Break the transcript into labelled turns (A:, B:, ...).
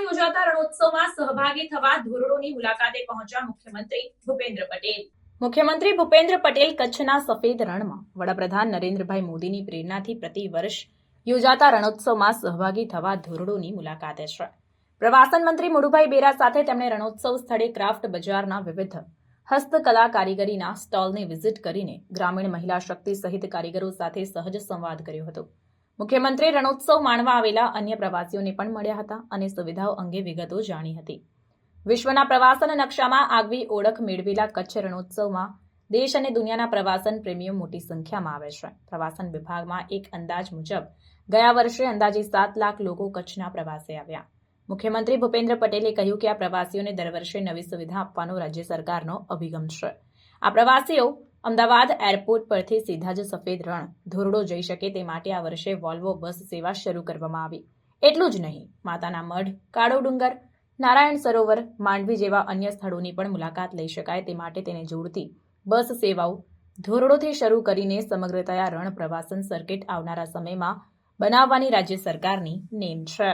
A: કચ્છમાં યોજાતા રણોત્સવમાં સહભાગી થવા ધોરડોની મુલાકાતે પહોંચ્યા મુખ્યમંત્રી ભૂપેન્દ્ર પટેલ। મુખ્યમંત્રી ભૂપેન્દ્ર પટેલ કચ્છના સફેદ રણમાં વડાપ્રધાન નરેન્દ્રભાઈ મોદીની પ્રેરણાથી પ્રતિ વર્ષ યોજાતા રણોત્સવમાં સહભાગી થવા ધોરડોની મુલાકાતે છે। પ્રવાસન મંત્રી મુળુભાઈ બેરા સાથે તેમણે રણોત્સવ સ્થળે ક્રાફ્ટ બજારના વિવિધ હસ્તકલા કારીગરીના સ્ટોલની વિઝિટ કરીને ગ્રામીણ મહિલા શક્તિ સહિત કારીગરો સાથે સહજ સંવાદ કર્યો હતો। મુખ્યમંત્રી રણોત્સવ માણવા આવેલા અન્ય પ્રવાસીઓને પણ મળ્યા હતા અને સુવિધાઓ અંગે વિગતો જાણી હતી। વિશ્વના પ્રવાસન નકશામાં આગવી ઓળખ મેળવેલા કચ્છ રણોત્સવમાં દેશ અને દુનિયાના પ્રવાસન પ્રેમીઓ મોટી સંખ્યામાં આવે છે। પ્રવાસન વિભાગમાં એક અંદાજ મુજબ ગયા વર્ષે અંદાજે 7 લાખ લોકો કચ્છના પ્રવાસે આવ્યા। મુખ્યમંત્રી ભૂપેન્દ્ર પટેલે કહ્યું કે આ પ્રવાસીઓને દર વર્ષે નવી સુવિધા આપવાનો રાજ્ય સરકારનો અભિગમ છે। આ પ્રવાસીઓ અમદાવાદ એરપોર્ટ પરથી સીધા જ સફેદ રણ ધોરડો જઈ શકે તે માટે આ વર્ષે વોલ્વો બસ સેવા શરૂ કરવામાં આવી। એટલું જ નહીં, માતાના મઢ, કાળો ડુંગર, નારાયણ સરોવર, માંડવી જેવા અન્ય સ્થળોની પણ મુલાકાત લઈ શકાય તે માટે તેને જોડતી બસ સેવાઓ ધોરડોથી શરૂ કરીને સમગ્રતયા રણ પ્રવાસન સર્કિટ આવનારા સમયમાં બનાવવાની રાજ્ય સરકારની નેમ છે।